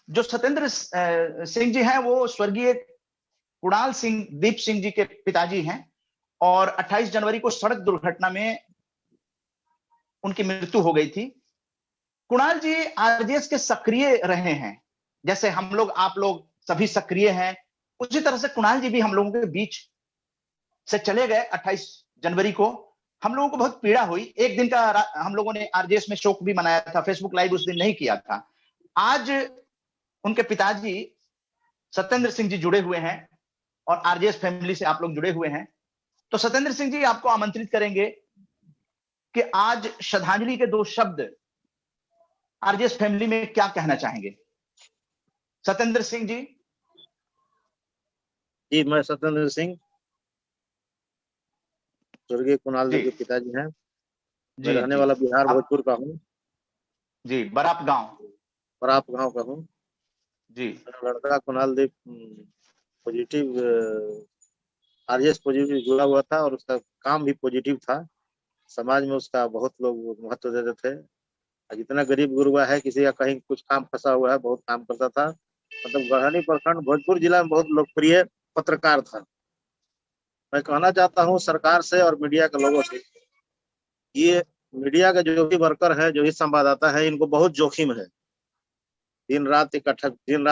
जो सत्येंद्र सिंह जी हैं वो स्वर्गीय कुणाल सिंह दीप सिंह जी के पिताजी हैं और 28 जनवरी को सड़क दुर्घटना में उनकी मृत्यु हो गई थी। कुणाल जी आरजेएस के सक्रिय रहे हैं, जैसे हम लोग आप लोग सभी सक्रिय हैं, उसी तरह से कुणाल जी भी हम लोगों के बीच से चले गए 28 जनवरी को। हम लोगों को बहुत पीड़ा हुई। एक दिन का हम लोगों ने आरजेएस में शोक भी मनाया था, फेसबुक लाइव उस दिन नहीं किया था। आज उनके पिताजी सत्येंद्र सिंह जी जुड़े हुए हैं और आरजेएस फैमिली से आप लोग जुड़े हुए हैं, तो सत्येंद्र सिंह जी आपको आमंत्रित करेंगे कि आज श्रद्धांजलि के 2 शब्द आरजेएस फैमिली में क्या कहना चाहेंगे। सत्येंद्र सिंह जी। जी, मैं सत्येंद्र सिंह स्वर्गीय कुणाल जी के पिताजी हैं। मैं रहने वाला बिहार भोजपुर का हूँ। जी, बराप गांव का हूँ जी। मेरा लड़का कुणाल देव पॉजिटिव आरजेएस पॉजिटिव जुड़ा हुआ था और उसका काम भी पॉजिटिव था। समाज में उसका बहुत लोग महत्व देते थे। जितना गरीब गुरुआ है, किसी का कहीं कुछ काम फंसा हुआ है, बहुत काम करता था। मतलब गढ़हनी प्रखंड भोजपुर जिला में बहुत लोकप्रिय पत्रकार था। मैं कहना चाहता हूँ सरकार से और मीडिया के लोगों से, ये मीडिया का जो भी वर्कर है, जो भी संवाददाता है, इनको बहुत जोखिम है। दिन रात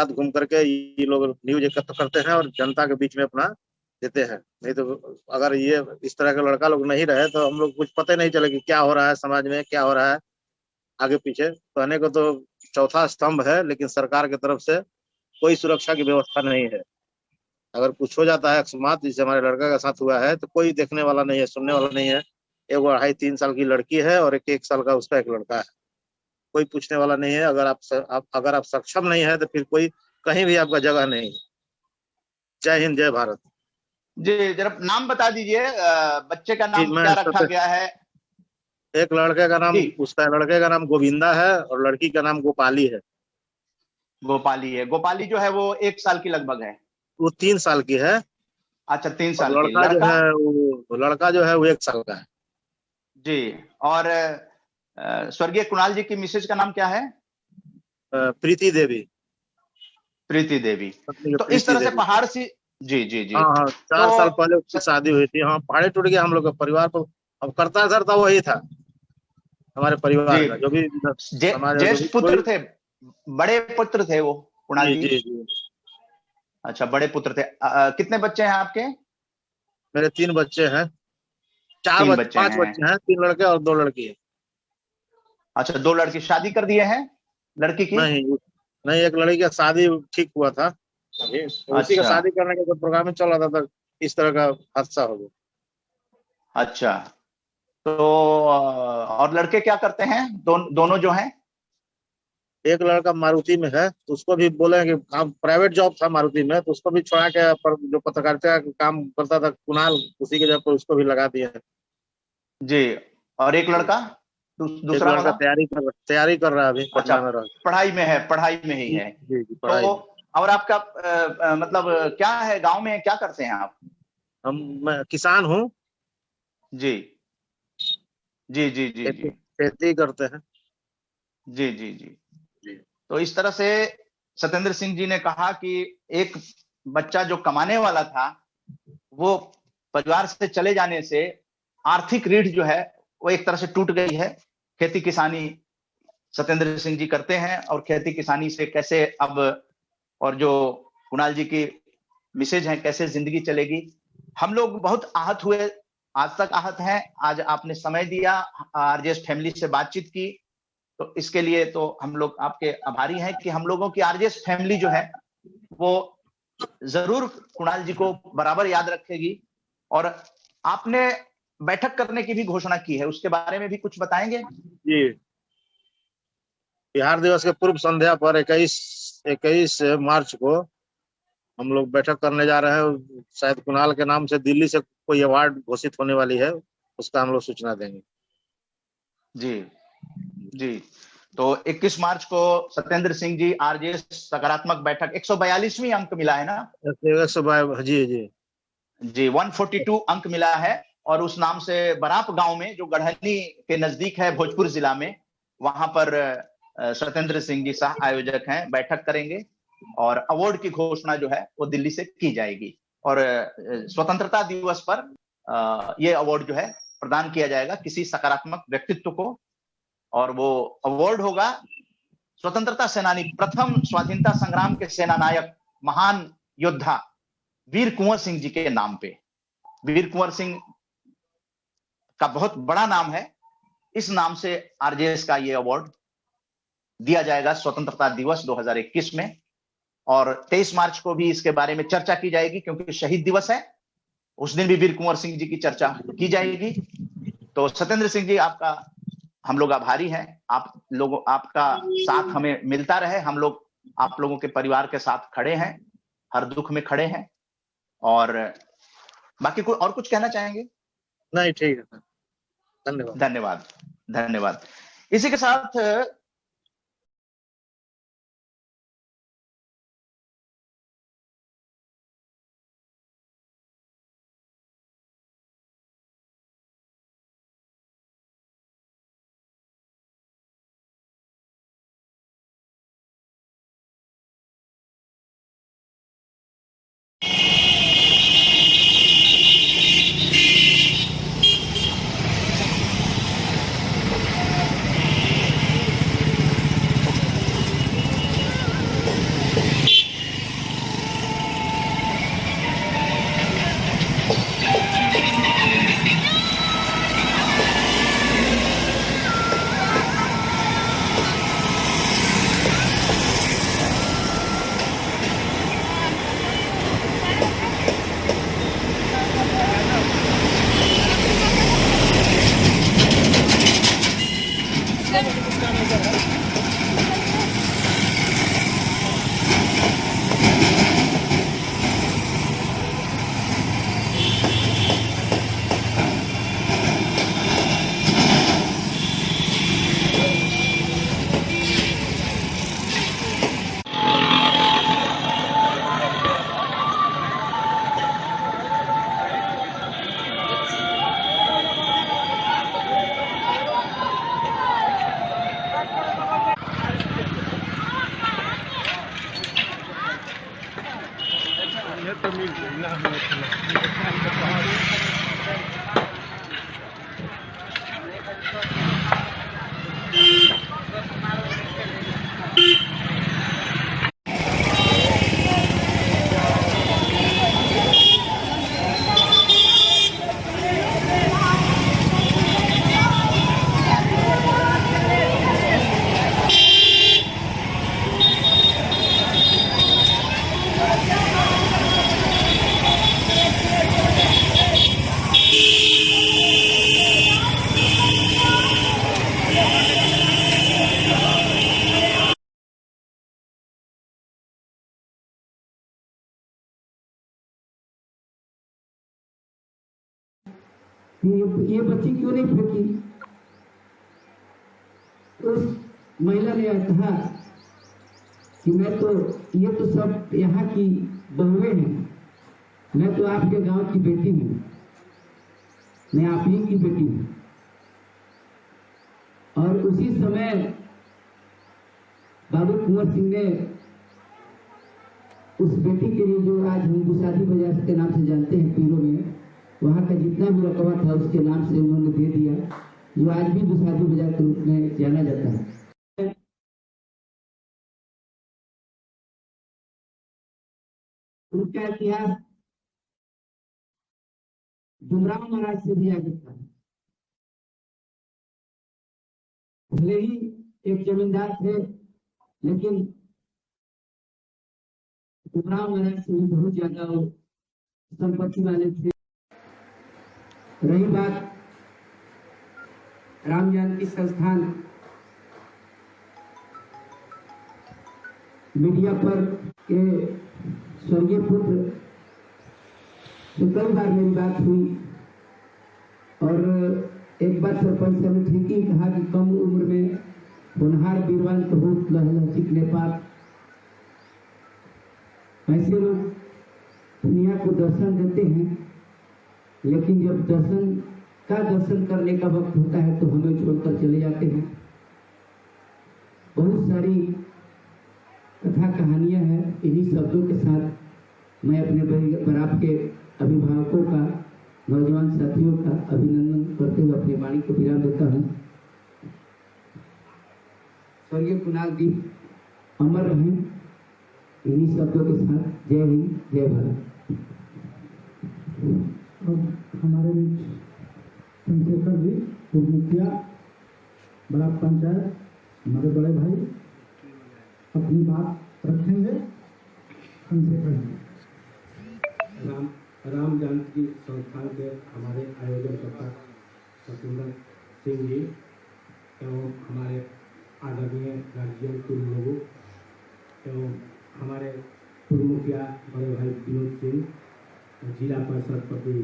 घूम करके ये लोग न्यूज एकत्र करते हैं और जनता के बीच में अपना देते हैं। नहीं तो अगर ये इस तरह के लड़का लोग नहीं रहे तो हम लोग कुछ पता ही नहीं चले कि क्या हो रहा है समाज में, क्या हो रहा है आगे पीछे। कहने को तो चौथा स्तंभ है, लेकिन सरकार की तरफ से कोई सुरक्षा की व्यवस्था नहीं है। अगर कुछ हो जाता है अकस्मात, जैसे हमारे लड़का का साथ हुआ है, तो कोई देखने वाला नहीं है, सुनने वाला नहीं है। एक 2.5-3 साल की लड़की है और 1 साल का उसका एक लड़का है। कोई पूछने वाला नहीं है। अगर आप सक्षम नहीं है तो फिर कोई कहीं भी आपका जगह नहीं। जय हिंद, जय भारत। जी, जरा नाम बता दीजिए, बच्चे का नाम क्या रखा गया है? एक लड़के का नाम, उसका लड़के का नाम गोविंदा है और लड़की का नाम गोपाली है। गोपाली जो है वो 1 साल की लगभग है। वो 3 साल की है। अच्छा, 3 साल की। लड़का जो है वो 1 साल का है। जी। और स्वर्गीय कुणाल जी की मिसेज का नाम क्या है? प्रीति देवी। तो इस तरह से पहाड़ से जी। हाँ, 4 साल पहले उसकी शादी हुई थी। हाँ, पहाड़े टूट गया हम लोग का परिवार। तो अब करता धरता वही था हमारे परिवार का, जो भी ज्येष्ठ पुत्र थे, बड़े पुत्र थे वो कुणाल जी। जी। अच्छा, बड़े पुत्र थे। कितने बच्चे हैं आपके? मेरे 3 बच्चे हैं। 5 बच्चे हैं, 3 लड़के और 2 लड़की है। अच्छा, 2 लड़की शादी कर दिए हैं लड़की की? नहीं, एक लड़की का शादी ठीक हुआ था। उसी का शादी करने का प्रोग्राम चल रहा था, इस तरह का हादसा हो गया। अच्छा, तो और लड़के क्या करते हैं? दोनों जो हैं? एक लड़का मारुति में है, तो उसको भी बोले कि काम प्राइवेट जॉब था मारुति में, तो उसको भी छोड़ा के जो पत्रकारिता का काम करता था कुणाल, उसी के जगह पर उसको भी लगा दिया है। जी। और एक लड़का दूसरा लड़का तैयारी कर रहा है अभी। अच्छा, पढ़ाई में ही है। जी, तो और आपका मतलब क्या है, गांव में क्या करते हैं आप? मैं किसान हूँ। जी। खेती करते हैं। जी। तो इस तरह से सत्येंद्र सिंह जी ने कहा कि एक बच्चा जो कमाने वाला था, वो परिवार से चले जाने से आर्थिक रीढ़ जो है वो एक तरह से टूट गई है। खेती किसानी सत्येंद्र सिंह जी करते हैं और खेती किसानी से कैसे अब, और जो कुणाल जी की मिसेज हैं, कैसे जिंदगी चलेगी। हम लोग बहुत आहत हुए, आज तक आहत हैं। आज आपने समय दिया, आरजेएस फैमिली से बातचीत की, तो इसके लिए तो हम लोग आपके आभारी हैं कि हम लोगों की आरजेएस फैमिली जो है वो जरूर कुणाल जी को बराबर याद रखेगी। और आपने बैठक करने की भी घोषणा की है, उसके बारे में भी कुछ बताएंगे? जी, बिहार दिवस के पूर्व संध्या पर 21 मार्च को हम लोग बैठक करने जा रहे हैं। शायद कुणाल के नाम से दिल्ली से कोई अवार्ड घोषित होने वाली है, उसका हम लोग सूचना देंगे। जी। तो 21 मार्च को सत्येंद्र सिंह जी आरजेएस सकारात्मक बैठक, 142वीं अंक मिला है ना? 142। जी 142 अंक मिला है। और उस नाम से बराप गांव में, जो गढ़हनी के नजदीक है भोजपुर जिला में, वहां पर सत्येंद्र सिंह जी सह आयोजक हैं, बैठक करेंगे और अवार्ड की घोषणा जो है वो दिल्ली से की जाएगी। और स्वतंत्रता दिवस पर ये अवार्ड जो है प्रदान किया जाएगा किसी सकारात्मक व्यक्तित्व को, और वो अवार्ड होगा स्वतंत्रता सेनानी, प्रथम स्वाधीनता संग्राम के सेना नायक, महान योद्धा वीर कुंवर सिंह जी के नाम पे। वीर कुंवर सिंह का बहुत बड़ा नाम है, इस नाम से आरजेएस का ये अवार्ड दिया जाएगा स्वतंत्रता दिवस 2021 में। और 23 मार्च को भी इसके बारे में चर्चा की जाएगी, क्योंकि शहीद दिवस है, उस दिन भी वीर कुंवर सिंह जी की चर्चा की जाएगी। तो सत्येंद्र सिंह जी, आपका हम लोग आभारी हैं। आपका साथ हमें मिलता रहे, हम लोग आप लोगों के परिवार के साथ खड़े हैं, हर दुख में खड़े हैं। और बाकी और कुछ कहना चाहेंगे? नहीं, ठीक है, धन्यवाद। धन्यवाद, धन्यवाद। इसी के साथ ये बच्ची क्यों नहीं फेंकी? उस महिला ने कहा कि ये तो सब यहाँ की बहुएं हैं, मैं तो आपके गांव की बेटी हूँ, मैं आप ही की बेटी हूँ। और उसी समय बाबू कुंवर सिंह ने उस बेटी के लिए, जो आज हम बुसादी बाजार के नाम से जानते हैं पीरों में, वहाँ का जितना भी रकबा था उसके नाम से उन्होंने दे दिया, जो आज भी बुसादी बाजार के रूप में जाना जाता है। उनका इतिहास भीमराव महाराज से भी आगे था। भले ही एक जमींदार थे, लेकिन भीमराव महाराज से भी बहुत ज्यादा संपत्ति वाले थे। रही बात राम जानकी संस्थान मीडिया पर के स्वर्गीय पुत्र से कई बार मेरी बात हुई, और एक बार सरपंच साहब ने ठीक ही कहा कि कम उम्र में होनहार वीरवान बहुत लहलचिक नेपाल, ऐसे लोग दुनिया को दर्शन देते हैं, लेकिन जब दर्शन करने का वक्त होता है तो हमें छोड़कर चले जाते हैं। बहुत सारी कथा कहानियां हैं। इन्हीं शब्दों के साथ मैं अपने बराबर के अभिभावकों का, नौजवान साथियों का अभिनंदन करते हुए अपनी वाणी को विराम देता हूँ। स्वर्गीय कुणाल दीप अमर रहे इन्हीं शब्दों के साथ। जय हिंद, जय भारत। अब हमारे बीच चंद्रशेखर जी, पूर्व मुखिया बड़ा पंचायत, हमारे बड़े भाई अपनी बात रखेंगे। चंद्रशेखर जी। राम जानकी संस्थान के हमारे आयोजनकर्ता सतेंद्र सिंह जी एवं हमारे आदरणीय गार्जियन पूर्व लोगों एवं हमारे पूर्व मुखिया बड़े भाई विनोद सिंह, जिला परिषद पति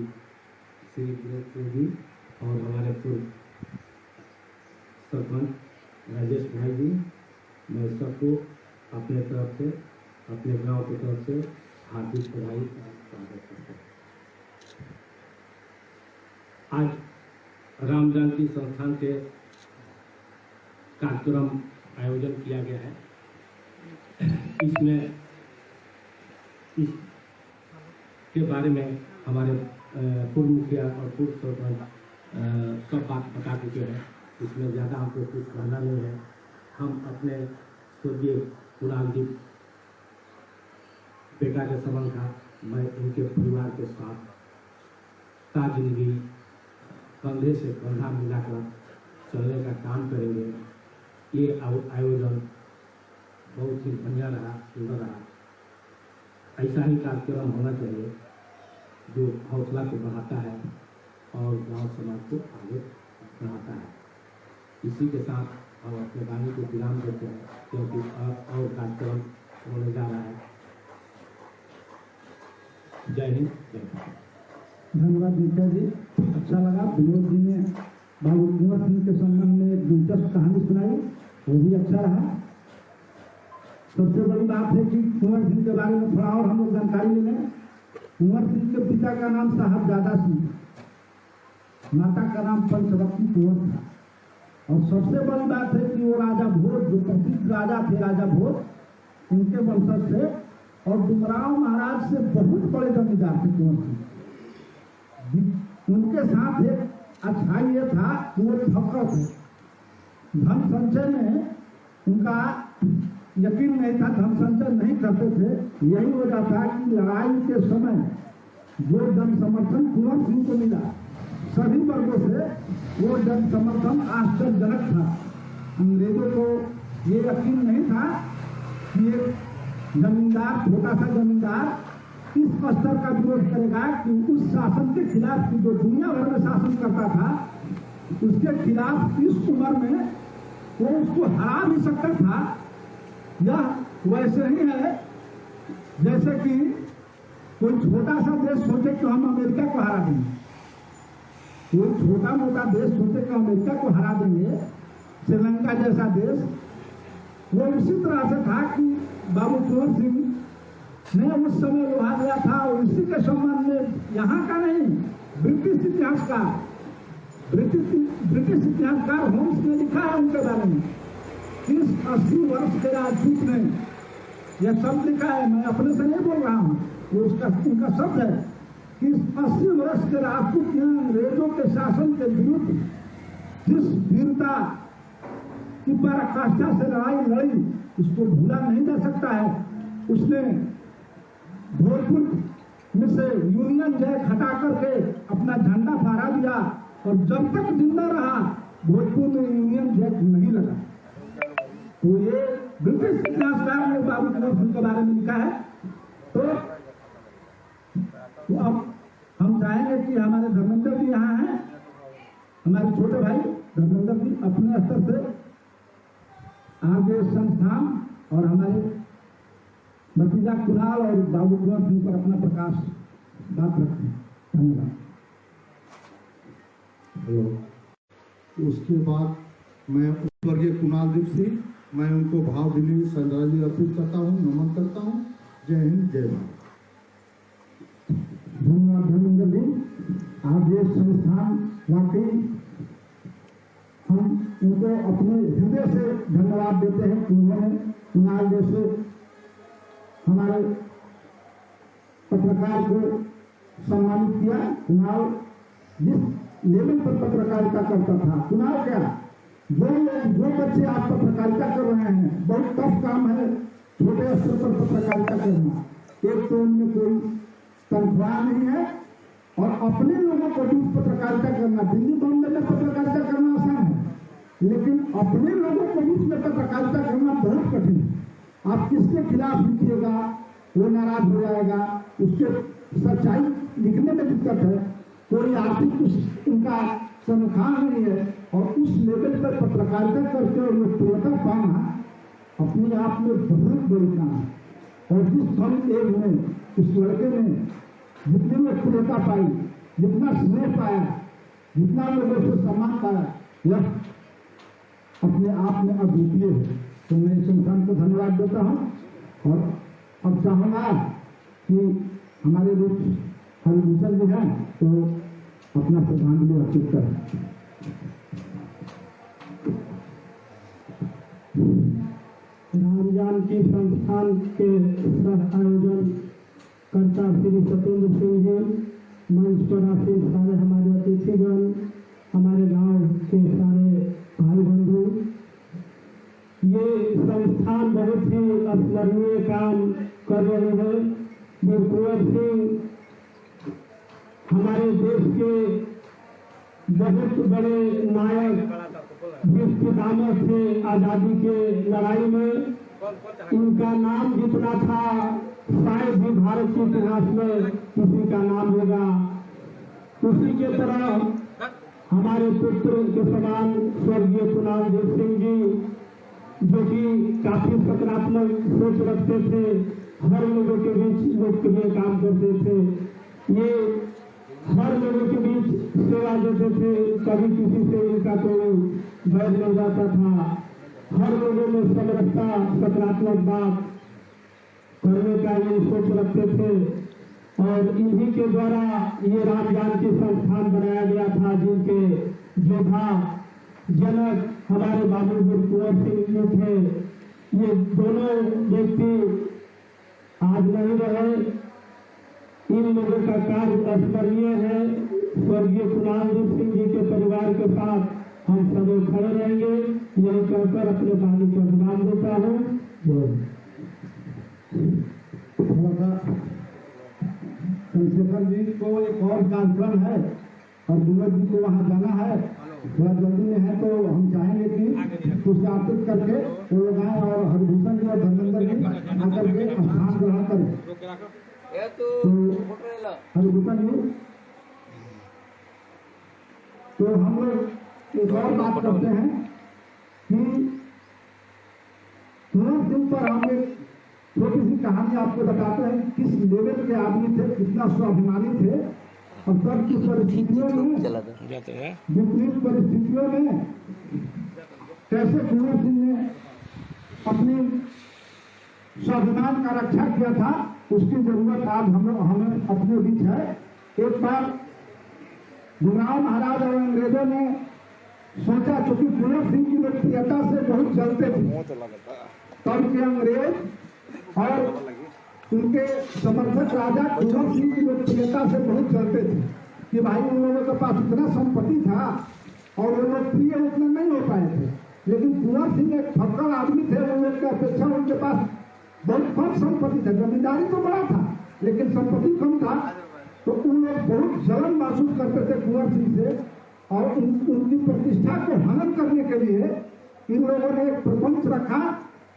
श्री विनोद सिंह जी और हमारे पूर्व सरपंच राजेश भाई जी, मैं सबको अपने तरफ से, अपने गांव की तरफ से हार्दिक बधाई स्वागत करता हूँ। आज राम जानकी संस्थान के कार्यक्रम आयोजन किया गया है। इसमें इसके बारे में हमारे पूर्व मुखिया और पूर्व सरपंच सब बात बता चुके हैं। इसमें ज़्यादा हमको कुछ कहना नहीं है। हम अपने स्वर्गीय कुणाल जी बेटा के समान था। मैं उनके परिवार के साथ जिंदगी कंधे से कंधा मिलाकर चलने का काम करेंगे। ये आयोजन बहुत ही बढ़िया रहा, सुंदर रहा। ऐसा ही कार्यक्रम होना चाहिए जो हौसला को बढ़ाता है और गांव समाज को आगे बढ़ाता है। इसी के साथ हम अपने वाणी को विराम देते हैं, क्योंकि और कार्यक्रम होने जा रहा है। जय हिंद, जय भारत। धन्यवाद मुखिया जी, अच्छा लगा। विनोद जी ने बाबू कुंवर सिंह के संबंध में एक दिलचस्प कहानी सुनाई, वो भी अच्छा रहा। सबसे बड़ी बात है कि कुंवर सिंह के बारे में थोड़ा और हम लोग जानकारी ले लें। कुंवर सिंह के पिता का नाम साहबजादा सिंह, माता का नाम पंचवती कुंवर था। और सबसे बड़ी बात है कि वो राजा भोज, जो प्रसिद्ध राजा थे, राजा भोज, उनके वंशज थे और डुमराव महाराज से बहुत बड़े जमींदार थे कुंवर सिंह। उनके साथ एक अच्छाई ये था कि वो ठक्कर थे। धन संचय में उनका यकीन नहीं था, धन संचय नहीं करते थे। यही वजह था कि लड़ाई के समय जो जन समर्थन कुंवर सिंह को मिला सभी वर्गों से, वो जन समर्थन आश्चर्यजनक था। अंग्रेजों को ये यकीन नहीं था कि एक जमींदार, छोटा सा जमींदार इस स्तर का विरोध करेगा कि उस शासन के खिलाफ, जो दुनिया भर में शासन करता था, उसके खिलाफ इस उम्र में वो उसको हरा भी सकता था। यह वैसे ही है जैसे कि कोई छोटा सा देश सोचे कि हम अमेरिका को हरा देंगे। कोई छोटा मोटा देश सोचे कि अमेरिका को हरा देंगे, श्रीलंका जैसा देश। वो इसी तरह से था कि बाबू कुंवर सिंह ने उस समय लोहा दिया था। और इसी के संबंध में यहाँ का नहीं, ब्रिटिश इतिहासकार होम्स ने लिखा है उनके बारे में। इस 80 वर्ष के राजपूत ने यह शब्द लिखा है, मैं अपने से नहीं बोल रहा हूँ, वो उनका शब्द है कि 80 वर्ष के राजपूत ने अंग्रेजों के शासन के विरुद्ध जिस वीरता की पराकाष्ठा से लड़ाई लड़ी, उसको भूला नहीं जा सकता है। उसने भोजपुर में से यूनियन जैक हटा करके अपना झंडा फहरा दिया और जब तक जिंदा रहा भोजपुर में यूनियन जैक नहीं लगा। तो ये ब्रिटिश इतिहासकार ने बाबू कुंवर सिंह के बारे में लिखा है। तो अब हम चाहेंगे कि हमारे धर्मेंद्र जी यहाँ हैं, हमारे छोटे भाई धर्मेंद्र जी अपने स्तर से आगे संस्थान और हमारे भतीजा कुणाल और बाबू कुंवर सिंह पर अपना प्रकाश बात रखें। धन्यवाद। उसके बाद मैं स्वर्गीय कुणाल दीप सिंह, मैं उनको भावभीनी श्रद्धांजलि अर्पित करता हूँ, नमन करता हूँ। जय हिंद, जय भारत। धन्यवाद धर्मेंद्र जी। आज ये संस्थान वाकई हम उनको अपने हृदय से धन्यवाद देते हैं कि उन्होंने कुणाल जैसे हमारे पत्रकार को सम्मानित किया। कुणाल जिस लेवल पर पत्रकारिता करता था, कुणाल क्या जो बच्चे आज पत्रकारिता कर रहे हैं, बहुत टफ काम है छोटे स्तर पर पत्रकारिता करना। एक तो उनमें कोई तनख्वाह नहीं है और अपने लोगों को भी पत्रकारिता करना, दिल्ली बॉम्बे में पत्रकारिता करना आसान है, लेकिन अपने लोगों को भी इसमें पत्रकारिता करना बहुत कठिन है। आप किसके खिलाफ लिखिएगा वो नाराज हो जाएगा, उसके सच्चाई लिखने में दिक्कत है, कोई आर्थिक उनका तनख्वाह नहीं है और उस लेवल पर पत्रकारिता करके और लोकप्रियता पाना अपने आप में बहुत बड़ी काम है। और जिस फल एज में इस लड़के ने जितनी लोकप्रियता पाई, जितना स्नेह पाया, जितना लोगों से सम्मान पाया, यह अपने आप में अद्वितीय है। तो मैं इस इंसान को धन्यवाद देता हूँ और अब चाहूँगा कि हमारे बीच हरिभूषण जी हैं तो अपना श्रद्धांजलि अर्पित करें। राम जानकी संस्थान के सह आयोजन कर्ता श्री सत्येंद्र सिंह जी, मंच पर आसीन सारे हमारे अतिथिगण, हमारे गांव के सारे भाई बंधु, ये संस्थान बहुत ही स्मरणीय काम कर रहे हैं। वीर कुंवर सिंह हमारे देश के बहुत बड़े नायक, जिस पितामह से आजादी के लड़ाई में इनका नाम जितना था शायद भी भारत के इतिहास में किसी का नाम होगा। उसी के तरह हमारे पुत्र के समान स्वर्गीय कुणाल सिंह जी, जो कि काफी सकारात्मक सोच रखते थे, हर लोगों के बीच लोकप्रिय काम करते थे, ये हर लोगों के बीच सेवा देते थे, कभी किसी से इनका कोई बैर नहीं जाता था, हर लोगों में समरसता सकारात्मक बात करने का ये सोच रखते थे। और इन्हीं के द्वारा ये राम जानकी संस्थान बनाया गया था, जिनके योद्धा जनक हमारे बाबू वीर कुंवर सिंह जी थे। ये दोनों व्यक्ति आज नहीं रहे, इन लोगों का कार्य स्मरणीय है। स्वर्गीय कुणाल सिंह जी के परिवार के साथ हम सदैव खड़े रहेंगे, यही कहकर अपने वाणी का विराम देता हूँ। चंद्रशेखर जी को एक और कार्यक्रम है और विनोद जी को वहाँ जाना है, थोड़ा जल्दी में है, तो हम चाहेंगे कि कुछ आर्थिक करके वो लोग आए और हरिभूषण जी और धर्मेंद्र जी आकर के स्थान ग्रहण करें। तो हरिभूषण जी, तो हम लोग एक और बात करते हैं कि कुंवर सिंह पर हम एक छोटी सी कहानी आपको बताते हैं, किस लेवल के आदमी थे, कितना स्वाभिमानी थे और सब की परिस्थितियों में, विपरीत परिस्थितियों में कैसे कुंवर सिंह ने अपनी स्वाभिमान का रक्षा किया था, उसकी जरूरत आज हमें अपने बीच है। एक बार भीमराव महाराज और अंग्रेजों ने सोचा, चूंकि कुंवर सिंह की लोकप्रियता से बहुत जलते थे, तब के अंग्रेज और उनके समर्थक राजा कुंवर सिंह की लोकप्रियता से बहुत जलते थे कि भाई उन लोगों के पास इतना संपत्ति था और वो लोकप्रिय उतना नहीं हो पाए थे। लेकिन कुंवर सिंह एक फक्कड़ आदमी थे, उन लोग की अपेक्षा उनके पास बहुत कम संपत्ति था, जमींदारी तो बड़ा था लेकिन संपत्ति कम था, तो उन लोग बहुत जलन महसूस करते थे कुंवर सिंह से और उनकी प्रतिष्ठा को हनन करने के लिए इन लोगों ने एक प्रपंच रखा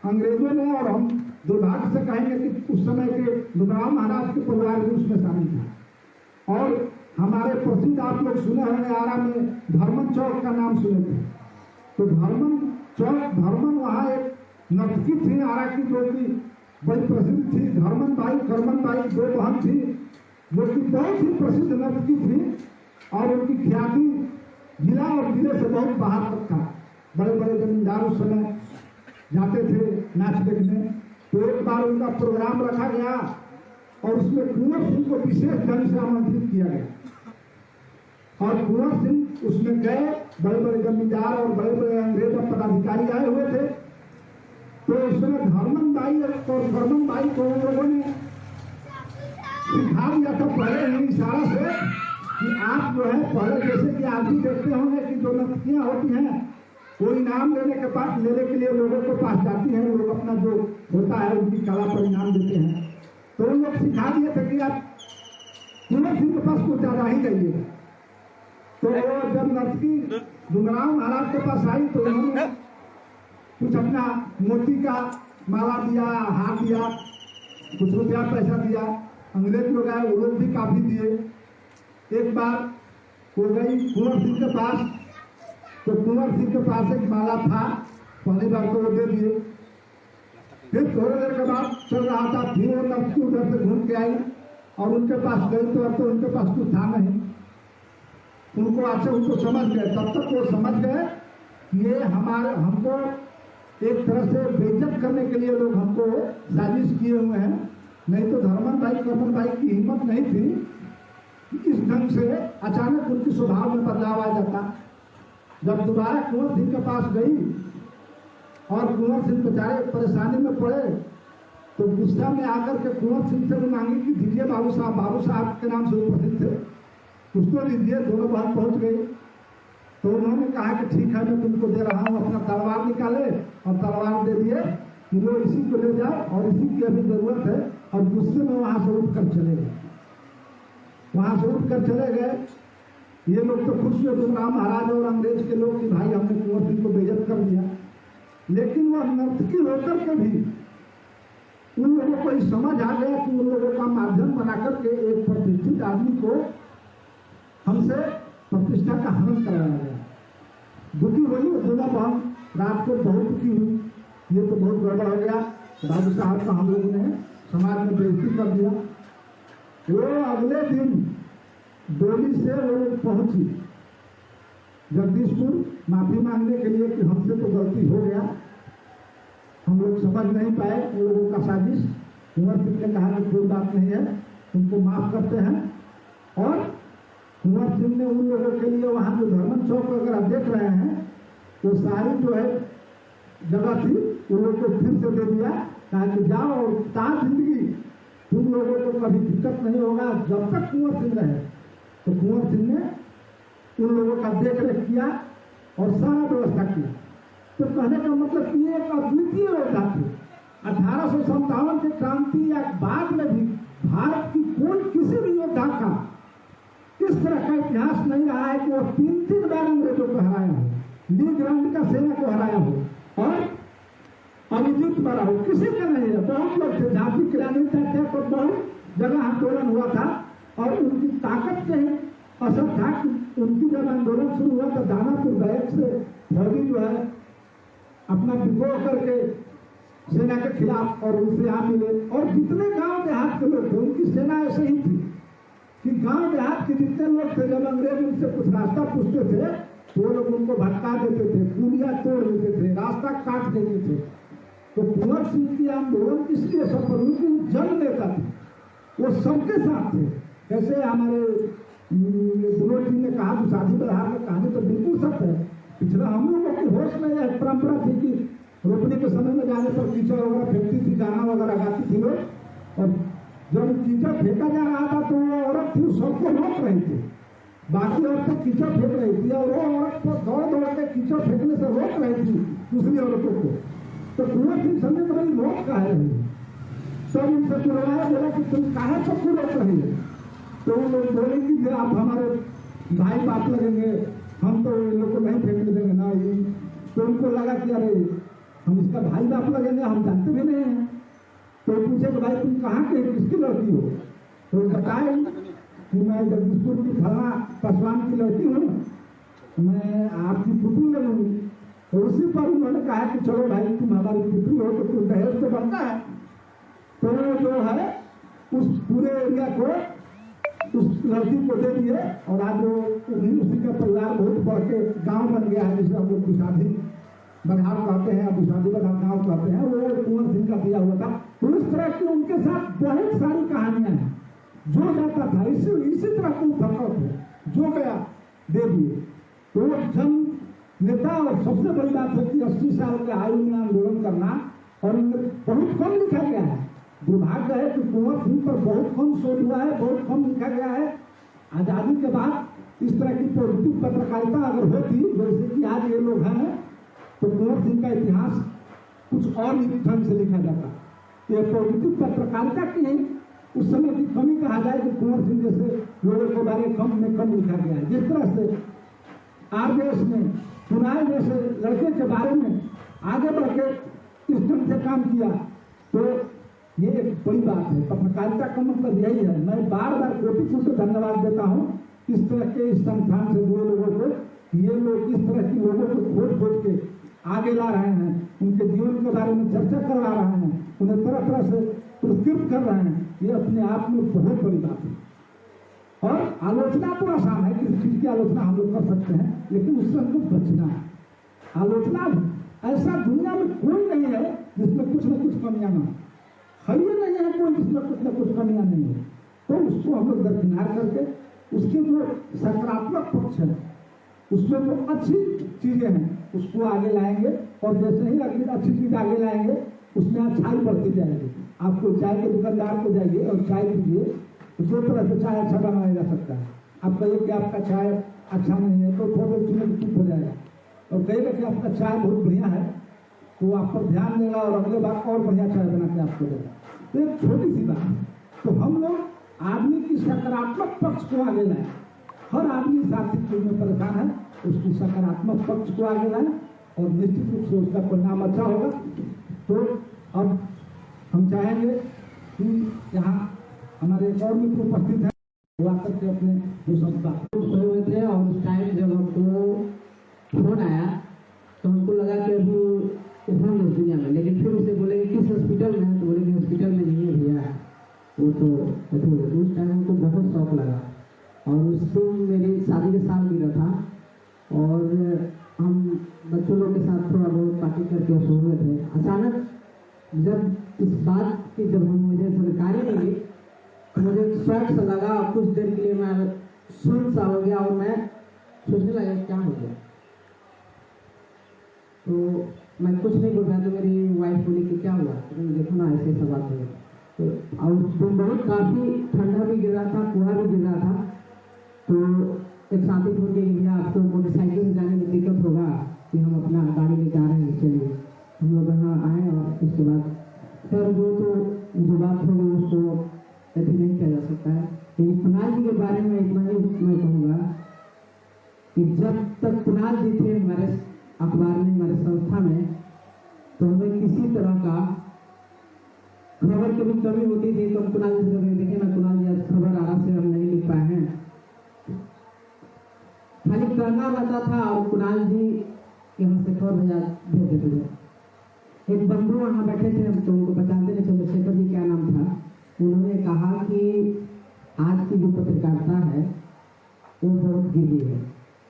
अंग्रेजों ने। और हम दुर्भाग्य से कहेंगे कि उस समय के भीमराव महाराज के परिवार भी उसमें शामिल था। और हमारे प्रसिद्ध आप लोग सुने होंगे, आरा में धर्मन चौक का नाम सुने थे, तो धर्मन चौक, धर्मन वहाँ एक नर्तकी थी आरा की, जो कि बड़ी प्रसिद्ध थी, धर्मन बाई करमन बाई, दो बहन थी जो कि बहुत ही प्रसिद्ध नर्तकी थी और उनकी ख्याति जिला और जिले से बहुत बाहर तक था। बड़े बड़े जमींदार उस समय जाते थे नाच देखने। तो एक बार उनका प्रोग्राम रखा गया और उसमें कुंवर सिंह को विशेष ढंग से आमंत्रित किया गया और कुंवर सिंह उसमें गए, बड़े बड़े जमींदार और बड़े बड़े अंग्रेज और पदाधिकारी आए हुए थे। तो उसमें धर्मन बाई और धर्मन बाई को उन लोगों ने सिखा दिया था पहले ही इशारा से कि आप जो है पहले जैसे कि आप भी देखते होंगे कि जो नर्तकियां होती हैं वो इनाम लेने के लिए लोगों को पास जाती हैं, लोग अपना जो होता है उनकी कला पर इनाम देते हैं। तो उन लोग सिखा दिए थे कि आप कुंवर सिंह के पास कुछ ज्यादा ही जाइएगा। तो जब नर्तकी डुमराव महाराज के पास आई तो उन्होंने कुछ अपना मोती का माला दिया, हाथ दिया, कुछ रुपया पैसा दिया। अंग्रेज लोग आए, वो लोग भी काफी दिए। एक बार वो गई कुंवर सिंह के पास, तो कुंवर सिंह के पास एक माला था, पहली बार तो वो दे दिए। फिर थोड़ी देर के बाद चल रहा था, फिर वो नर्तकी उधर से घूम के आई और उनके पास गई तो अब तो उनके पास कुछ था नहीं। उनको अच्छा उनको समझ गए, तब तक वो समझ गए ये हमको एक तरह से बेइज्जत करने के लिए लोग हमको साजिश किए हुए हैं। नहीं तो धर्मन भाई की हिम्मत नहीं थी इस ढंग से अचानक उनके स्वभाव में बदलाव आ जाता। जब दोबारा कुंवर सिंह के पास गई और कुंवर सिंह बेचारे परेशानी में पड़े तो गुस्सा में आकर के कुंवर सिंह से मांगी कि दीजिए बाबू साहब के नाम से वो प्रसिद्ध थे, उसको दीजिए। दोनों बात पहुंच गई तो उन्होंने कहा कि ठीक है मैं तुमको दे रहा हूँ। अपना तलवार निकाले और तलवार दे दिए कि वो इसी को ले जाओ और इसी की अभी जरूरत है। और गुस्से में वहां से उठ कर चले गए। ये लोग तो खुश हुए डुमराव महाराज और अंग्रेज के लोग कि भाई हमने कुंवर सिंह को बेइज्जत कर दिया। लेकिन वह नर्तकी होकर के भी उन लोगों को ये समझ आ गया कि उन लोगों का माध्यम बना करके एक प्रतिष्ठित आदमी को हमसे प्रतिष्ठा का हनन कराया गया। दुखी हुई दुर्गा बहन रात को बहुत दुखी हुई, ये तो बहुत गड़बड़ हो गया। बाबू साहब का हम लोगों ने समाज में बेइज्जती कर दिया। वो अगले दिन डोली से वो पहुंची जगदीशपुर माफी मांगने के लिए कि हमसे तो गलती हो गया, हम लोग समझ नहीं पाए उन लोगों का साजिश। कुंवर सिंह ने कहा कि कोई बात नहीं है, उनको माफ करते हैं। और कुंवर सिंह ने उन लोगों के लिए वहां जो धर्मन चौक अगर आप देख रहे हैं तो सारी जो है जगह थी उन लोगों को फिर से दे दिया, कहा कि जाओ और ताज जिंदगी तुम लोगों को कभी दिक्कत नहीं होगा जब तक कुंवर सिंह रहे। तो कुंवर सिंह ने उन लोगों का देख रेख किया और सारा व्यवस्था किया। तो कहने का मतलब कि एक अद्वितीय योद्धा थे। 1857 की क्रांति या बाद में भी भारत की कोई किसी भी योद्धा का इस तरह का इतिहास नहीं रहा है कि वो 3 बार अंग्रेजों को हराया हो, लीग्रांड का सेना को हराया हो और अभिजीत बना हो, किसी का नहीं है। बहुत लोग थे, झांसी की रानी थे, तो बहुत जगह आंदोलन हुआ था और उनकी ताकत से असर था कि उनकी जब आंदोलन शुरू हुआ तो दानापुर बैरक से फौजी जो है अपना विद्रोह करके सेना के खिलाफ और उनसे आ मिले। और जितने गांव देहात के लोग थे उनकी सेना ऐसे ही थी कि गांव देहात के जितने लोग थे जब अंग्रेज उनसे कुछ रास्ता पूछते थे तो वो लोग उनको भटका देते थे, पुलिया तोड़ देते थे, रास्ता काट देते थे। तो कुंवर सिंह की आंदोलन इसलिए सफल हुई कि जन नेता थे, वो सबके साथ थे। जैसे हमारे बुनोट जी ने कहा कि शादी बहार में कहानी तो बिल्कुल सत्य है। पिछला हम लोगों की होश में यह परंपरा थी कि रोपनी के समय में जाने पर कीचड़ वगैरह फेंकती थी, गाना वगैरह गाती थी लोग। और जब कीचड़ फेंका जा रहा था तो वो औरत थी सबको रोक रही थी, बाकी औरतें कीचड़ फेंक रही थी और वो औरत को दौड़ दौड़ के कीचड़ फेंकने से रोक रही थी दूसरी औरतों को। तो कुंवर सिंह समझे तो भाई रोक कहा रही है, तो उनसे बुलवाया, बोला कि तुम कहाँ सबको रोक रही है। तो वो लोग बोले कि आप हमारे भाई बाप लगेंगे, हम तो इन लोग को नहीं फेंकने देंगे ना। तो उनको लगा कि अरे हम इसका भाई बाप लगेंगे, हम जानते भी नहीं हैं। तो पूछे कि भाई तुम कहाँ के किसकी लड़की हो? तो बताए कि मैं जगदीशपुर की फला पासवान की लड़की हूँ, मैं आपकी पुत्री लगूंगी। तो उसी पर उन्होंने कहा कि चलो भाई तुम हमारी पुत्री हो तो तुम दहेज तो बनता है। तो जो है उस पूरे एरिया को उस लड़की को दे दिए और आज वो उसी का परिवार बहुत बढ़ के गाँव बन गया है, जिसे हम लोग दुशादी बघार कहते हैं, दुशादी बघार गाँव कहते हैं। वो कुंवर सिंह का दिया हुआ था। तो इस तरह की उनके साथ बहुत सारी कहानियां हैं। जो जाता था इसी तरह को फकौत है, जो गया दे दिए। तो जन नेता और सबसे बड़ी बात है कि 80 साल के आयु में आंदोलन करना, और इनमें बहुत कम लिखा गया है। दुर्भाग्य है कि कुंवर सिंह पर बहुत कम शोध हुआ है, बहुत कम लिखा गया है। आजादी के बाद इस तरह की पॉजिटिव पत्रकारिता अगर होती जैसे कि आज ये लोग हैं, तो कुंवर सिंह का इतिहास कुछ और ढंग से लिखा जाता। ये पॉजिटिव पत्रकारिता की है, उस समय की कमी कहा जाए कि कुंवर सिंह जैसे लोगों के बारे में कम लिखा गया है। जिस तरह से आरजेएस में कुणाल जैसे लड़के के बारे में आगे बढ़ के इस ढंग से काम किया, तो ये एक बड़ी बात है। पत्रकारिता का मतलब यही है। मैं बार बार कोटि से धन्यवाद देता हूँ इस तरह के इस संस्थान से जुड़े लोगों को। ये लोग इस तरह की लोगों को खोज के आगे ला रहे हैं, उनके जीवन के बारे में चर्चा करवा रहे हैं, उन्हें तरह तरह से पुरस्कृत कर रहे हैं। ये अपने आप में बहुत बड़ी बात है। और आलोचना तो आसान है, किसी चीज की आलोचना हम लोग कर सकते हैं, लेकिन उससे हमको बचना है। आलोचना ऐसा दुनिया में कोई नहीं है जिसमें कुछ न कुछ कमियां ना हो। ये नहीं है कोई जिसमें कुछ न कुछ कमियां नहीं है। तो उसको हम लोग दरकिनार करके उसके जो सकारात्मक पक्ष है, उसमें जो अच्छी चीजें हैं, उसको आगे लाएंगे। और जैसे ही अच्छी चीज आगे लाएंगे, उसमें अच्छाई बढ़ती जाएगी। आपको चाय के दुकानदार को जाइए और चाय पीजिए, तो दो तरह से चाय अच्छा बनाया जा सकता है। आप कहिए कि आपका चाय अच्छा नहीं है, तो थोड़े चुने चुप हो जाएगा। और कहिएगा कि आपका चाय बहुत बढ़िया है, तो आप पर ध्यान देगा और अगले बार और बढ़िया चाय बना के आपको देगा। तो एक छोटी सी बात है। तो हम लोग आदमी की सकारात्मक पक्ष को आगे लाएं। हर आदमी इस आर्थिक चीज में परेशान है, उसकी सकारात्मक पक्ष को आगे लाएं और निश्चित रूप से उसका परिणाम अच्छा होगा। तो अब हम चाहेंगे कि यहाँ हमारे एक और मित्र उपस्थित हैं, वो आकर के अपने जो सब बात हुए थे। और उस टाइम जब हमको फोन आया तो हमको लगा कि अभी हम इस दुनिया में, लेकिन फिर उसे बोले किस हॉस्पिटल में है, तो बोले कि हॉस्पिटल में नहीं है भैया, वो तो उस टाइम हमको बहुत शौक लगा। और उस दिन मेरी शादी के साल गिरा था और हम बच्चों लोग के साथ थोड़ा बहुत पार्टी करके सो रहे थे। अचानक जब इस बात की जब मुझे जानकारी मिली, मुझे शौक सा लगा। कुछ देर के लिए मैं सुन सा हो गया और मैं सोचने लगा क्या हो गया। तो मैं कुछ नहीं बोल रहा, तो मेरी वाइफ बोली कि क्या हुआ, तो देखो ना ऐसे सब बात है। तो और बहुत काफ़ी ठंडा भी गिर रहा था, कुआं भी गिर रहा था। तो एक साथी फोन किया कि भैया आपको मोटरसाइकिल से जाने में दिक्कत होगा कि हम अपना गाड़ी लेके आ रहे हैं, चलिए। हम लोग यहाँ आए और उसके बाद फिर वो तो जो बात हो गई उसको ऐसे नहीं किया जा सकता है। लेकिन कुणाल जी के बारे में इतना ही मैं कहूँगा कि जब तक कुणाल जी थे हमारे अखबार में, हमारे संस्था में, तो हमें किसी तरह का खबर की भी कमी होती थी तो हम कुणाल जी से देखिए ना, कुणाल जी आज खबर आ रहा से हम नहीं लिख पाए हैं, खाली कहना रहता था और कुणाल जी यहाँ से खबर भेज देते थे। एक बंधु वहाँ बैठे थे, हम तो उनको पहचानते नहीं, चंद्रशेखर जी क्या नाम था। उन्होंने कहा कि आज की जो पत्रकारिता है वो बहुत गिरी है।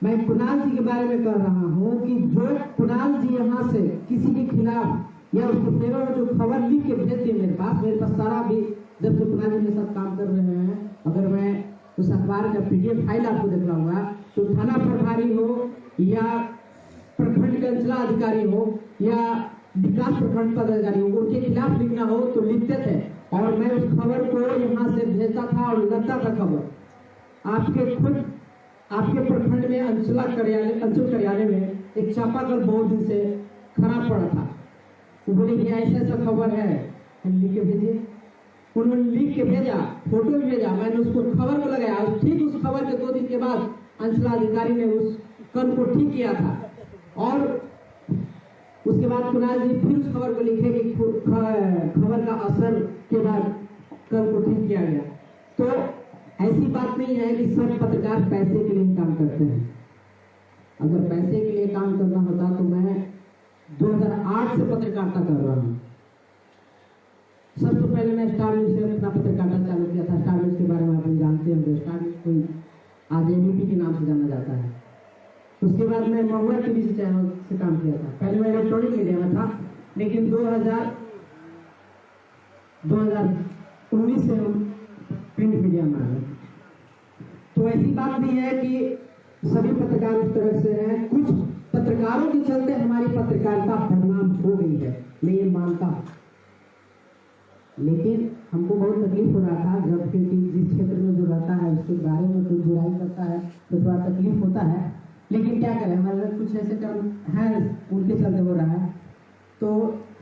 मैं कुणाल जी के बारे में कह रहा हूँ कि जो कुणाल जी यहाँ से किसी के खिलाफ या उसके सेवा में जो खबर लिख के भेज दी मेरे पास सारा भी, जब से कुणाल जी ये सब काम कर रहे हैं, अगर मैं उस अखबार का PDF फाइल आपको देख रहा हूँ, तो थाना प्रभारी हो या प्रखंड के अंचला अधिकारी हो या विकास प्रखंड पदाधिकारी हो, उनके खिलाफ लिखना हो तो लिखते थे। और मैं उस खबर को यहाँ से भेजता था और लगता था खबर। आपके प्रखंड में अंचल कार्यालय में एक चापाकल बहुत दिन से खराब पड़ा था। वो बोले कि ऐसा खबर है, हम लिख के भेजिए। उन्होंने लिख के भेजा, फोटो भी भेजा, मैंने उसको खबर को लगाया। ठीक उस खबर के 2 दिन के बाद अंचलाधिकारी ने उस कल को ठीक किया था। और उसके बाद कुणाल जी फिर उस खबर को लिखे कि खबर का असर के बाद कल को ठीक किया गया। तो ऐसी बात नहीं है कि सब पत्रकार पैसे के लिए काम करते हैं। अगर पैसे के लिए काम करना होता तो मैं 2008 से पत्रकारिता कर रहा हूँ। सबसे पहले मैं स्टार न्यूज से अपना पत्रकारिता चालू किया था। स्टार न्यूज के बारे में आप जानते होंगे, स्टार न्यूज कोई आज ABP के नाम से जाना जाता है। उसके बाद मैं महुआ TV चैनल से काम किया था। पहले मैं इलेक्ट्रॉनिक मीडिया में था, लेकिन 2019 से हम प्रिंट मीडिया में आ गए। तो ऐसी बात नहीं है कि सभी पत्रकार उस तरह से हैं, कुछ पत्रकारों के चलते हमारी पत्रकारिता बदनाम हो गई है, मैं ये मानता हूँ। लेकिन हमको बहुत तकलीफ हो रहा था जब, क्योंकि जिस क्षेत्र में जो रहता है उसके बारे में कोई बुराई करता है तो थोड़ा तकलीफ होता है, लेकिन क्या करें, हमारे कुछ ऐसे कर्म हैं उनके चलते हो रहा है। तो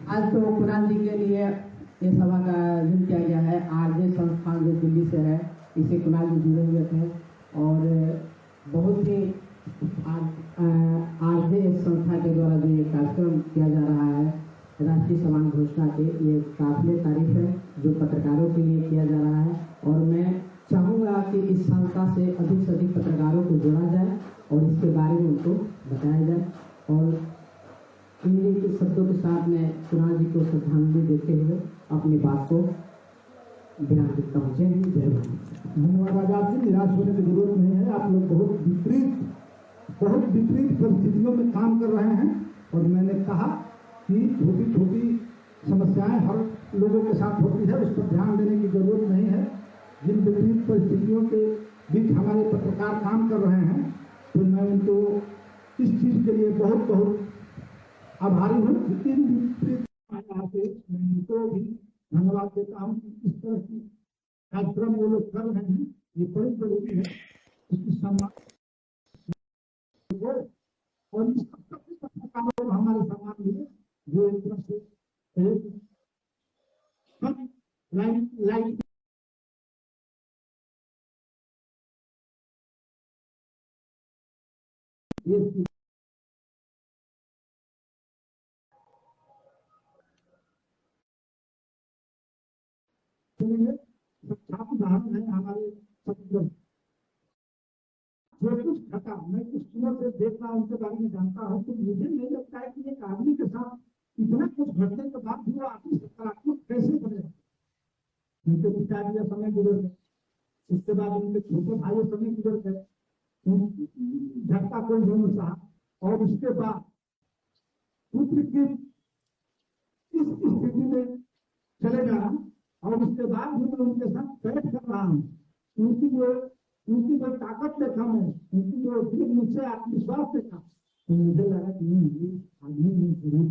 आज तो कुणाल जी के लिए ये सभा का आयोजन किया गया है। आरजे संस्थान जो दिल्ली से है, इससे कुणाल जी जुड़े हुए थे और बहुत ही आरजे संस्था के द्वारा जो ये कार्यक्रम किया जा रहा है राष्ट्रीय समान घोषणा के, ये काबिल तारीफ है जो पत्रकारों के लिए किया जा रहा है। और मैं चाहूँगा कि इस संस्था से अधिक पत्रकारों को जोड़ा जाए और इसके बारे में उनको बताया जाए। और इन के शब्दों के साथ मैं कुणाल जी को श्रद्धांजलि देते हुए अपनी बात को विराम देता हूँ। जय हिंद, जय भारत। धन्यवाद आजाद जी, निराश होने की जरूरत नहीं है। आप लोग बहुत विपरीत परिस्थितियों में काम कर रहे हैं और मैंने कहा कि छोटी समस्याएं हर लोगों के साथ होती है, उस पर ध्यान देने की जरूरत नहीं है। जिन विपरीत परिस्थितियों के बीच हमारे पत्रकार काम कर रहे हैं तो मैं उनको इस चीज़ के लिए बहुत आभारी हूँ। इन विपरीत मैं उनको भी धन्यवाद देता हूँ कि इस तरह की कार्यक्रम वो लोग कर रहे हैं, ये बड़ी जरूरी है। इसकी सम्मान और इस पत्रकारों हमारे समाज में जो एक तरह से लाइक उदाहरण है हमारे छत्तीसगढ़। जो कुछ घटा मैं कुछ दिनों से देख रहा हूँ, उनके बारे में जानता हूँ, तो मुझे नहीं लगता है कि एक आदमी के साथ इतना कुछ घटने के बाद भी वो आदमी सकारात्मक कैसे बने। उनके पिताजी का समय गुजर गए, उसके बाद उनके छोटे भाई समय गुजर गए, झटका कोई नहीं सहा, और उसके बाद पुत्र की इस स्थिति में चले जाना, और उसके बाद भी मैं उनके साथ बैठ कर रहा हूँ। उनकी जो ताकत देखा मैं, उनकी जो मुझसे आत्मविश्वास देखा, तो मुझे लगा कि नहीं, आदमी नहीं जरूर।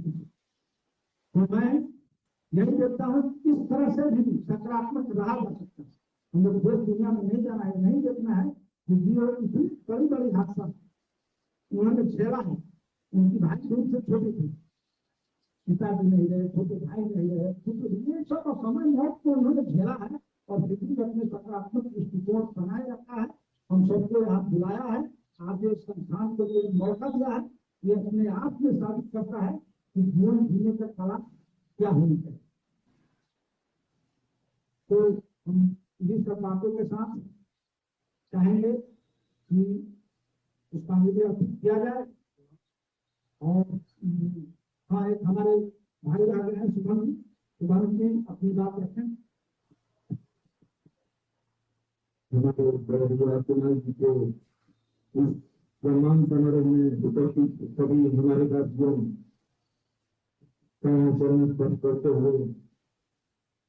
तो मैं यही देखता हूँ किस तरह से भी सकारात्मक रहा जा सकता है। हम लोग देश दुनिया में नहीं जाना है, नहीं देखना है कि जीवन इतनी बड़ी हादसा उन्होंने झेला है। उनकी भाई उनसे छोटी थी, पिताजी नहीं रहे, छोटे भाई नहीं रहे, छोटे सब समय मौत को उन्होंने झेला है और फिर भी अपने सकारात्मक दृष्टिकोण बनाए रखा है। हम सबको यहाँ बुलाया है, आज इस संस्थान को जो मौका दिया है, ये अपने आप में साबित करता है कि जीवन जीने का कला क्या होनी चाहिए। तो हम इन्हीं सब बातों के साथ चाहेंगे कि उसका मुझे अर्पित किया जाए। और हाँ, एक हमारे भाई आ गए हैं शुभम जी अपनी बात रखें। हमारे कुणाल जी के इस सम्मान समारोह में उपस्थित सभी हमारे साथियों का चरण स्पर्श करते हुए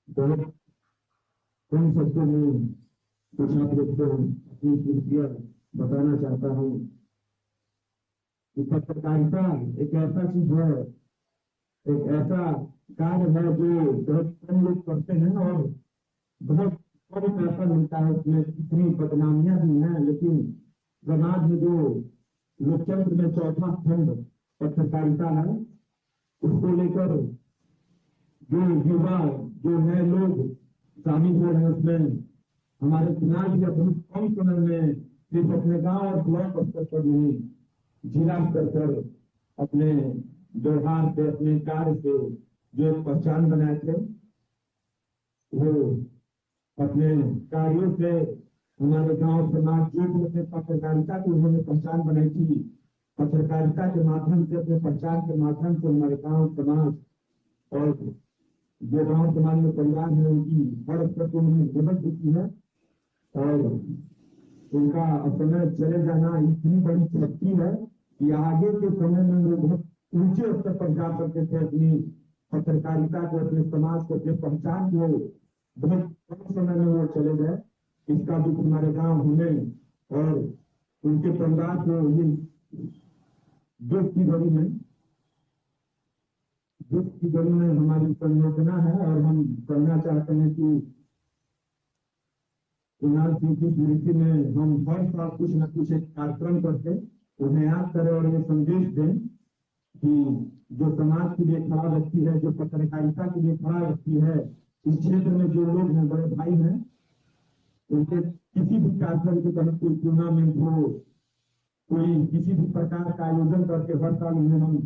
बहुत कम शब्दों में कुछ आप लोग को अपनी कृतियां बताना चाहता हूँ कि पत्रकारिता एक ऐसा चीज है, एक ऐसा कार्य है जो बहुत कम लोग करते हैं और बहुत कम पैसा मिलता है। उसमें इतनी बदनामियां भी हैं, लेकिन समाज में जो लोकतंत्र में चौथा खंड पत्रकारिता है, उसको लेकर जो युवा जो नए लोग शामिल हो रहे हैं, उसमें हमारे कुणाल जी बहुत कम समय में सिर्फ अपने गांव और ब्लॉक स्तर पर नहीं, जिला स्तर पर अपने व्यवहार से, अपने कार्य से जो एक पहचान बनाए थे, वो अपने कार्यों से हमारे गांव समाज जो भी अपने पत्रकारिता की उन्होंने पहचान बनाई थी, पत्रकारिता के माध्यम से, अपने पहचान के माध्यम से हमारे गांव समाज और जो गांव समाज में परिवार है उनकी हर स्तर को उन्होंने मदद की है। और उनका समय चले जाना इतनी बड़ी शक्ति है कि आगे के समय में वो बहुत ऊंचे स्तर पर जा सकते थे। अपनी पत्रकारिता को, अपने समाज को, अपने पहचान को बहुत कम समय में वो चले गए। इसका दुख हमारे गांव हमें और उनके परिवार को, ये देश की गली में हमारी संयोजना है और हम कहना चाहते हैं कि कुणाल सिंह की स्मृति में हम हर साल कुछ न कुछ एक कार्यक्रम करके उन्हें याद करें और ये संदेश दें कि जो समाज के लिए खड़ा व्यक्ति है, जो पत्रकारिता के लिए खड़ा व्यक्ति है, इस क्षेत्र में जो लोग हैं, बड़े भाई हैं, उनके किसी भी कार्यक्रम के तहत कोई टूर्नामेंट हो, कोई किसी भी प्रकार का आयोजन करके हर साल उन्हें हम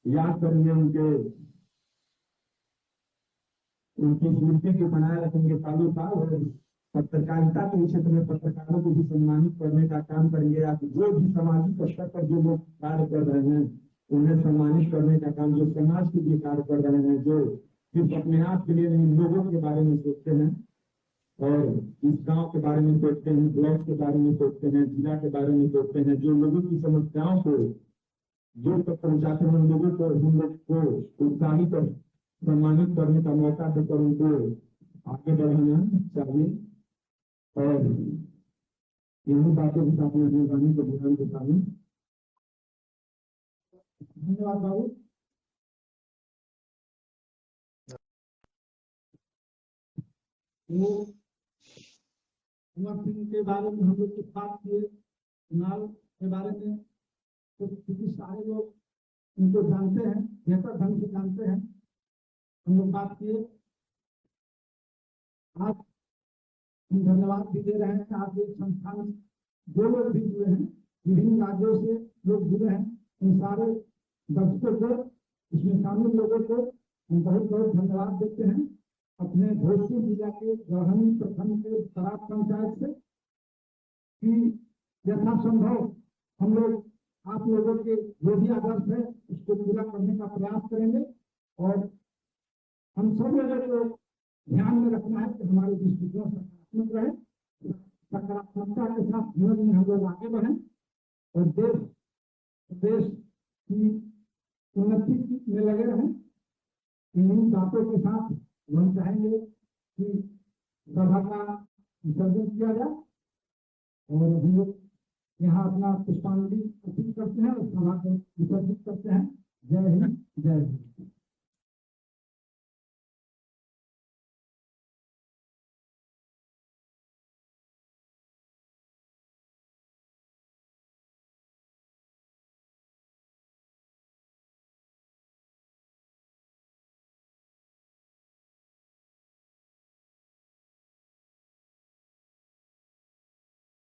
याद करेंगे, उनकी स्मृति को बनाए रखेंगे सालों साल। और पत्रकारिता के क्षेत्र में पत्रकारों को भी सम्मानित करने का काम करेंगे। आप जो भी सामाजिक स्तर पर जो लोग कार्य कर रहे हैं उन्हें सम्मानित करने का काम, जो समाज के लिए कार्य कर रहे हैं, जो सिर्फ अपने आप के लिए नहीं लोगों के बारे में सोचते हैं और इस गांव के बारे में सोचते हैं, ब्लॉक के बारे में सोचते हैं, जिला के बारे में सोचते हैं, जो लोगों की समस्याओं को जो तक पहुंचाते हैं, उन लोगों को हम लोग को उत्साहित और सम्मानित करने का मौका देकर उनको आगे बढ़ाना चाहिए। और यही बातों के साथ में मेहरबानी को ध्यान देता हूँ। धन्यवाद बाबू। कुंवर सिंह के बारे में हम लोग कुछ बात किए, कुणाल के बारे में तो क्योंकि सारे लोग उनको जानते हैं, बेहतर ढंग से जानते हैं, हम लोग बात किए। आज हम धन्यवाद भी दे रहे हैं। आज एक संस्थान जो लोग भी जुड़े हैं, विभिन्न राज्यों से लोग जुड़े हैं, उन सारे दर्शकों को, इसमें शामिल लोगों को हम बहुत बहुत धन्यवाद देते हैं। अपने भोजपुर जिला के गढ़हनी प्रखंड के सराब पंचायत से कि यथासंभव हम लोग आप लोगों के जो भी आदर्श है उसको पूरा करने का प्रयास करेंगे। और हम सब लोगों को ध्यान में रखना है कि हमारे दृष्टिकोण सकारात्मक रहे, सकारात्मकता के साथ जीवन में हम लोग आगे बढ़ें और देश की उन्नति में लगे रहें। इन बातों के साथ हम चाहेंगे कि सभा का विसर्जन किया जाए और हम लोग यहाँ अपना पुष्पांजलि अर्पित करते हैं और सभा को विसर्जित करते हैं। जय हिंद, जय हिंद।